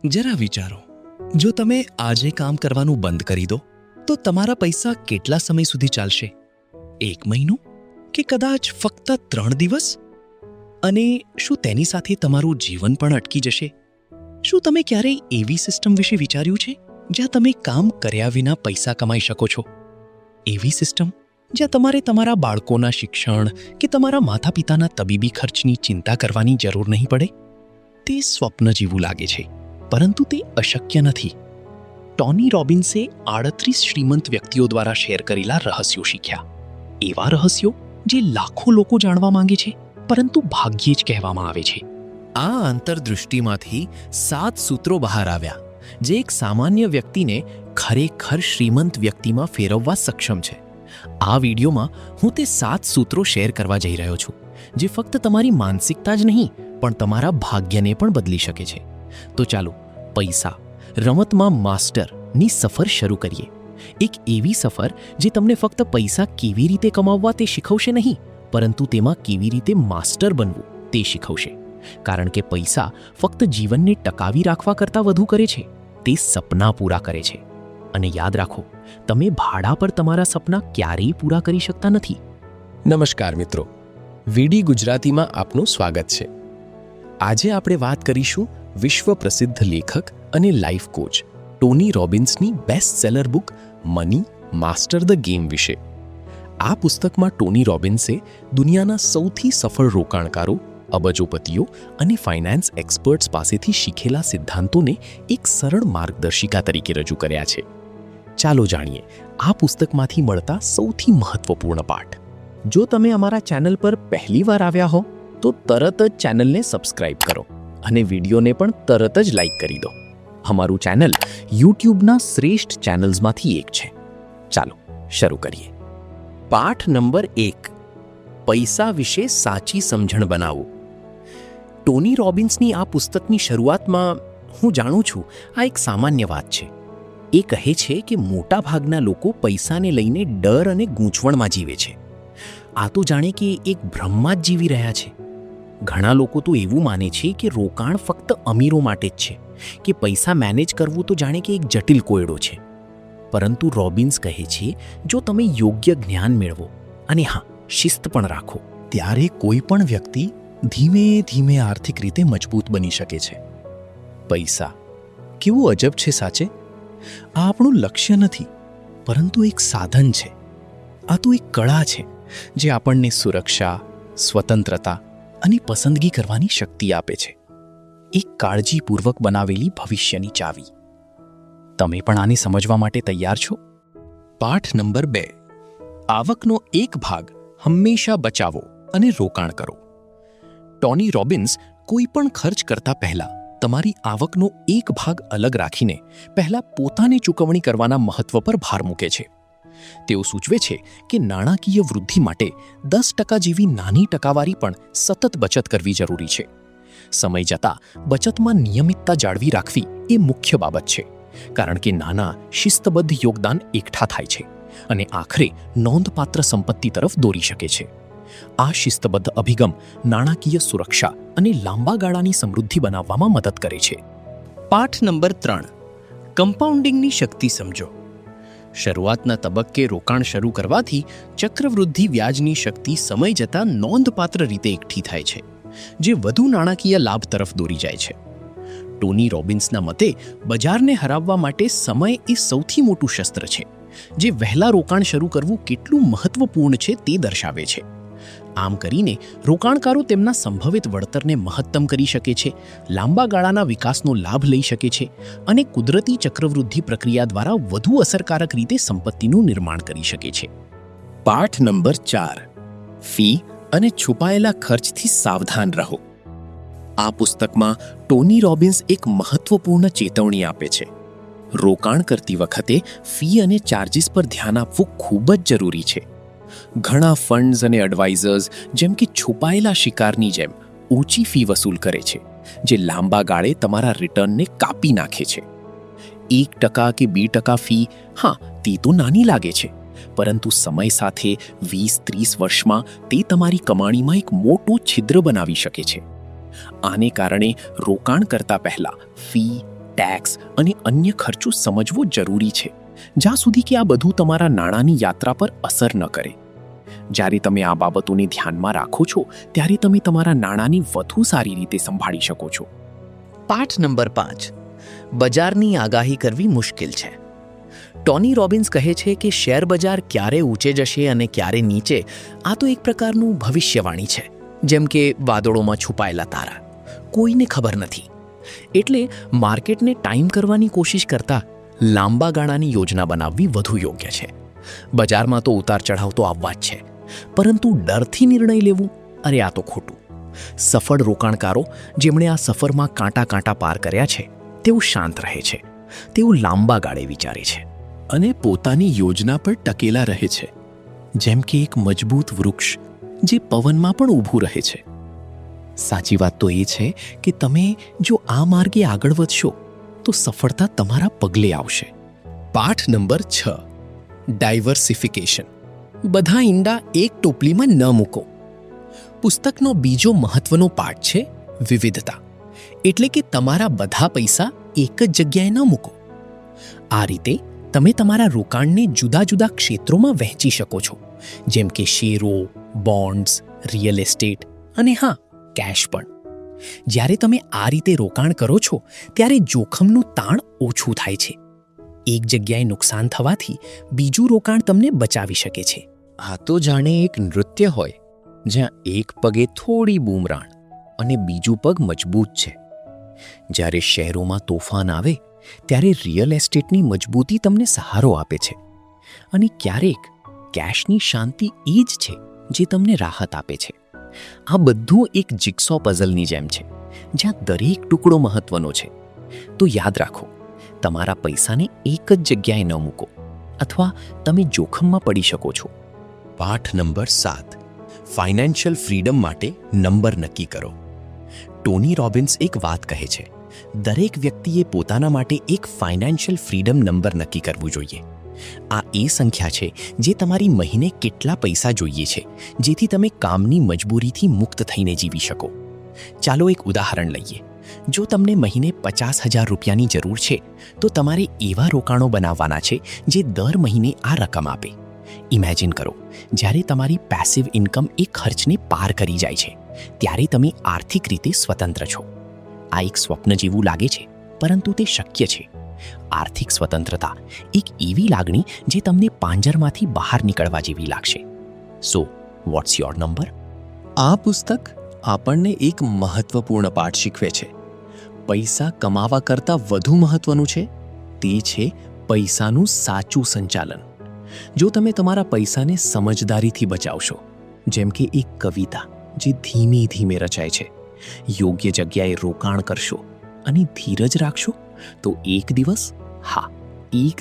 જરા વિચારો, જો તમે આજે કામ કરવાનું બંધ કરી દો તો તમારા પૈસા કેટલા સમય સુધી ચાલશે? 1 મહિનો કે કદાચ ફક્ત 3 દિવસ? અને શું તેની સાથે તમારું જીવન પણ અટકી જશે? શું તમે ક્યારેય એવી સિસ્ટમ વિશે વિચાર્યું છે જ્યાં તમે કામ કર્યા વિના પૈસા કમાઈ શકો છો? એવી સિસ્ટમ જ્યાં તમારે તમારા બાળકોના શિક્ષણ કે તમારા માતા પિતાના તબીબી ખર્ચની ચિંતા કરવાની જરૂર નહીં પડે? તે સ્વપ્ન જેવું લાગે છે, પરંતુ તે અશક્ય નથી. ટોની રોબિન્સે 38 શ્રીમંત વ્યક્તિઓ દ્વારા શેર કરેલા રહસ્યો શીખ્યા. એવા રહસ્યો જે લાખો લોકો જાણવા માંગે છે, પરંતુ ભાગ્યે જ કહેવામાં આવે છે. આ અંતરદૃષ્ટિમાંથી 7 સૂત્રો બહાર આવ્યા જે એક સામાન્ય વ્યક્તિને ખરેખર શ્રીમંત વ્યક્તિમાં ફેરવવા સક્ષમ છે. આ વિડીયોમાં હું તે 7 સૂત્રો શેર કરવા જઈ રહ્યો છું, જે ફક્ત તમારી માનસિકતા જ નહીં પણ તમારા ભાગ્યને પણ બદલી શકે છે. તો ચાલો પૈસા રમતમાં માસ્ટરની સફર શરૂ કરીએ. એક એવી સફર જે તમને ફક્ત પૈસા કેવી રીતે કમાવવા તે શીખવશે નહીં, પરંતુ તેમાં કેવી રીતે માસ્ટર બનવું તે શીખવશે. કારણ કે પૈસા ફક્ત જીવનને ટકાવી રાખવા કરતાં વધુ કરે છે, તે સપના પૂરા કરે છે. અને યાદ રાખો, તમે ભાડા પર તમારા સપના ક્યારેય પૂરા કરી શકતા નથી. નમસ્કાર મિત્રો, વીડી ગુજરાતીમાં આપનું સ્વાગત છે. આજે આપણે વાત કરીશું વિશ્વ પ્રસિદ્ધ લેખક અને લાઈફ કોચ ટોની રોબિન્સની best seller book money master the game વિશે. આ પુસ્તકમાં ટોની રોબિન્સે દુનિયાના સૌથી સફળ રોકાણકારો, અબજોપતિઓ અને ફાઇનાન્સ એક્સપર્ટ્સ પાસેથી શીખેલા સિદ્ધાંતોને એક સરળ માર્ગદર્શિકા તરીકે રજૂ કર્યા છે. ચાલો જાણીએ આ પુસ્તકમાંથી મળતા સૌથી મહત્વપૂર્ણ પાઠ. જો તમે અમારા ચેનલ પર પહેલીવાર આવ્યા હો તો તરત જ ચેનલને સબસ્ક્રાઇબ કરો અને વિડીયોને પણ તરત જ લાઈક કરી દો. અમારું ચેનલ યુટ્યુબના શ્રેષ્ઠ ચેનલ્સમાંથી એક છે. ચાલો શરૂ કરીએ. પાઠ નંબર 1, પૈસા વિશે સાચી સમજણ બનાવો. ટોની રોબિન્સની આ પુસ્તકની શરૂઆતમાં હું જાણું છું આ એક સામાન્ય વાત છે. એ કહે છે કે મોટાભાગના લોકો પૈસાને લઈને ડર અને ગૂંચવણમાં જીવે છે. આ તો જાણે કે એક ભ્રમમાં જ જીવી રહ્યા છે. ઘણા લોકો તો એવું માને છે કે રોકાણ ફક્ત અમીરો માટે જ છે, કે પૈસા મેનેજ કરવું તો જાણે કે એક જટિલ કોયડો છે. પરંતુ રોબિન્સ કહે છે, જો તમે યોગ્ય જ્ઞાન મેળવો અને હા, શિસ્ત પણ રાખો, ત્યારે કોઈ પણ વ્યક્તિ ધીમે ધીમે આર્થિક રીતે મજબૂત બની શકે છે. પૈસા કેવું અજબ છે સાચે! આ આપણું લક્ષ્ય નથી, પરંતુ એક સાધન છે. આ તો એક કળા છે જે આપણને સુરક્ષા, સ્વતંત્રતા અને પસંદગી કરવાની શક્તિ આપે છે. એક કાળજીપૂર્વક બનાવેલી ભવિષ્યની ચાવી. તમે પણ આને સમજવા માટે તૈયાર છો? પાઠ નંબર 2, આવકનો એક ભાગ હંમેશા બચાવો અને રોકાણ કરો. ટોની રોબિન્સ કોઈ પણ ખર્ચ કરતા પહેલા તમારી આવકનો એક ભાગ અલગ રાખીને પહેલા પોતાને ચૂકવણી કરવાના મહત્વ પર ભાર મૂકે છે. તેઓ સૂચવે છે કે નાણાકીય વૃદ્ધિ માટે 10% જેવી નાની ટકાવારી પણ સતત બચત કરવી જરૂરી છે. સમય જતાં બચતમાં નિયમિતતા જાળવી રાખવી એ મુખ્ય બાબત છે, કારણ કે નાના શિસ્તબદ્ધ યોગદાન એકઠા થાય છે અને આખરે નોંધપાત્ર સંપત્તિ તરફ દોરી શકે છે. આ શિસ્તબદ્ધ અભિગમ નાણાકીય સુરક્ષા અને લાંબા ગાળાની સમૃદ્ધિ બનાવવામાં મદદ કરે છે. પાઠ નંબર 3, કમ્પાઉન્ડિંગની શક્તિ સમજો. શરૂઆતના તબક્કે રોકાણ શરૂ કરવાથી ચક્રવૃદ્ધિ વ્યાજની શક્તિ સમય જતાં નોંધપાત્ર રીતે એકઠી થાય છે, જે વધુ નાણાકીય લાભ તરફ દોરી જાય છે. ટોની રોબિન્સના મતે બજારને હરાવવા માટે સમય એ સૌથી મોટું શસ્ત્ર છે, જે વહેલા રોકાણ શરૂ કરવું કેટલું મહત્વપૂર્ણ છે તે દર્શાવે છે. આમ કરીને રોકાણકારો તેમના સંભવિત વળતરને મહત્તમ કરી શકે છે, લાંબા ગાળાના વિકાસનો લાભ લઈ શકે છે અને કુદરતી ચક્રવૃદ્ધિ પ્રક્રિયા દ્વારા વધુ અસરકારક રીતે સંપત્તિનું નિર્માણ કરી શકે છે. પાઠ નંબર 4, ફી અને છુપાયેલા ખર્ચથી સાવધાન રહો. આ પુસ્તકમાં ટોની રોબિન્સ એક મહત્વપૂર્ણ ચેતવણી આપે છે. રોકાણ કરતી વખતે ફી અને ચાર્જિસ પર ધ્યાન આપવું ખૂબ જ જરૂરી છે. ઘણા ફંડ્સ અને એડવાઇઝર્સ જેમ કે છુપાયેલા શિકારની જેમ ઊંચી ફી વસૂલ કરે છે, જે લાંબા ગાળે તમારા રિટર્નને કાપી નાખે છે. 1% કે 2% ફી, હા, તે તો નાની લાગે છે, પરંતુ સમય સાથે 20-30 વર્ષમાં તે તમારી કમાણીમાં એક મોટું છિદ્ર બનાવી શકે છે. આને કારણે રોકાણ કરતા પહેલા ફી, ટેક્સ અને અન્ય ખર્ચો સમજવો જરૂરી છે, જ્યાં સુધી કે આ બધું તમારા નાણાંની યાત્રા પર અસર ન કરે. જ્યારે તમે આ બાબતોને ધ્યાનમાં રાખો છો, ત્યારે તમે તમારા નાણાંની વધુ સારી રીતે સંભાળી શકો છો. પાઠ નંબર 5. બજારની આગાહી કરવી મુશ્કેલ છે. ટોની રોબિન્સ કહે છે કે શેર બજાર ક્યારે ઊંચે જશે અને ક્યારે નીચે, આ તો એક પ્રકારનું ભવિષ્યવાણી છે, જેમ કે વાદળોમાં છુપાયેલા તારા. કોઈને ખબર નથી. એટલે માર્કેટને ટાઈમ કરવાની કોશિશ કરતા લાંબા ગાળાની યોજના બનાવવી વધુ યોગ્ય છે. બજારમાં તો ઉતાર ચઢાવ તો આવવા જ છે, પરંતુ ડરથી નિર્ણય લેવું, અરે આ તો ખોટું. સફળ રોકાણકારો જેમણે આ સફરમાં કાંટા પાર કર્યા છે, તેઓ શાંત રહે છે, તેઓ લાંબા ગાળે વિચારે છે અને પોતાની યોજના પર ટકેલા રહે છે, જેમ કે એક મજબૂત વૃક્ષ જે પવનમાં પણ ઊભું રહે છે. સાચી વાત તો એ છે કે તમે જો આ માર્ગે આગળ વધશો તો સફળતા તમારા પગલે આવશે. પાઠ નંબર 6. ડાયવર્સિફિકેશન. બધા ઈંડા એક ટોપલીમાં ન મૂકો. પુસ્તકનો બીજો મહત્વનો પાઠ છે વિવિધતા. એટલે કે તમારા બધા પૈસા એક જ જગ્યાએ ન મૂકો. આ રીતે તમે તમારા રોકાણને જુદા જુદા ક્ષેત્રોમાં વહેંચી શકો છો, જેમ કે શેરો, બોન્ડ્સ, રિયલ એસ્ટેટ અને હા, કેશ પણ. જ્યારે તમે આ રીતે રોકાણ કરો છો, ત્યારે જોખમનું તાણ ઓછું થાય છે. એક જગ્યાએ નુકસાન થવાથી બીજું રોકાણ તમને બચાવી શકે છે. આ તો જાણે એક નૃત્ય હોય, જ્યાં એક પગે થોડી બૂમરાણ અને બીજું પગ મજબૂત છે. જ્યારે શહેરોમાં તોફાન આવે, ત્યારે રિયલ એસ્ટેટની મજબૂતી તમને સહારો આપે છે, અને ક્યારેક કેશની શાંતિ એ જ છે જે તમને રાહત આપે છે. આ બધું એક જિગસો પઝલની જેમ છે, જ્યાં દરેક ટુકડો મહત્વનો છે. તો યાદ રાખો, તમારા પૈસાને એક જ જગ્યાએ ન મૂકો, અથવા તમે જોખમમાં પડી શકો છો. પાઠ નંબર 7. ફાઇનાન્શિયલ ફ્રીડમ માટે નંબર નક્કી કરો. ટોની રોબિન્સ એક વાત કહે છે, દરેક વ્યક્તિએ પોતાના માટે એક ફાઇનાન્શિયલ ફ્રીડમ નંબર નક્કી કરવું જોઈએ. આ એ સંખ્યા છે જે તમારી મહિને કેટલા પૈસા જોઈએ છે, જેથી તમે કામની મજબૂરીથી મુક્ત થઈને જીવી શકો. ચાલો એક ઉદાહરણ લઈએ. જો તમને મહિને 50,000 રૂપિયાની જરૂર છે, તો તમારે એવા રોકાણો બનાવવાના છે જે દર મહિને આ રકમ આપે. ઇમેજિન કરો, જ્યારે તમારી પેસિવ ઇન્કમ એ ખર્ચને પાર કરી જાય છે, ત્યારે તમે આર્થિક રીતે સ્વતંત્ર છો. આ એક સ્વપ્ન જેવું લાગે છે, પરંતુ તે શક્ય છે. આર્થિક સ્વતંત્રતા એક એવી લાગણી જે તમને પાંજરમાંથી બહાર નીકળવા જેવી લાગશે. સો વોટ્સ યોર નંબર? આ પુસ્તક આપણને એક મહત્વપૂર્ણ પાઠ શીખવે છે. પૈસા કમાવા કરતાં વધુ મહત્વનું છે તે છે પૈસાનું સાચું સંચાલન. જો તમે તમારા પૈસાને સમજદારીથી બચાવશો, જેમ કે એક કવિતા જે ધીમે ધીમે રચાય છે, યોગ્ય જગ્યાએ રોકાણ કરશો અને ધીરજ રાખશો, તો એક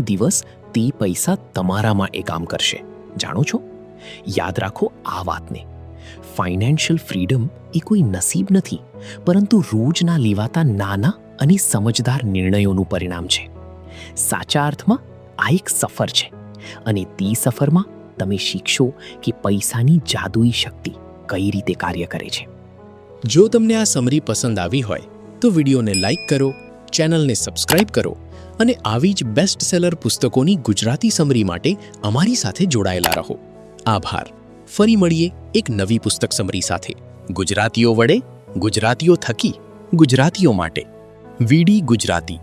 દિવસ તે પૈસા તમારામાં એ કામ કરશે. જાણો છો, યાદ રાખો આ વાતને. ફાઇનાન્શિયલ ફ્રીડમ એ કોઈ નસીબ નથી, પરંતુ રોજના લેવાતા નાના અને સમજદાર નિર્ણયોનું પરિણામ છે. સાચા અર્થમાં આ એક સફર છે, અને તે સફરમાં તમે શીખશો કે પૈસાની જાદુઈ શક્તિ કઈ રીતે કાર્ય કરે છે. જો તમને આ સમરી પસંદ આવી હોય તો વિડીયોને લાઇક કરો, ચેનલને સબસ્ક્રાઇબ કરો અને આવી જ બેસ્ટ સેલર પુસ્તકોની ગુજરાતી સમરી માટે અમારી સાથે જોડાયેલા રહો. આભાર. ફરી મળીએ એક નવી પુસ્તક સમરી સાથે. ગુજરાતીઓ વડે, ગુજરાતીઓ થકી, ગુજરાતીઓ માટે. વીડી ગુજરાતી.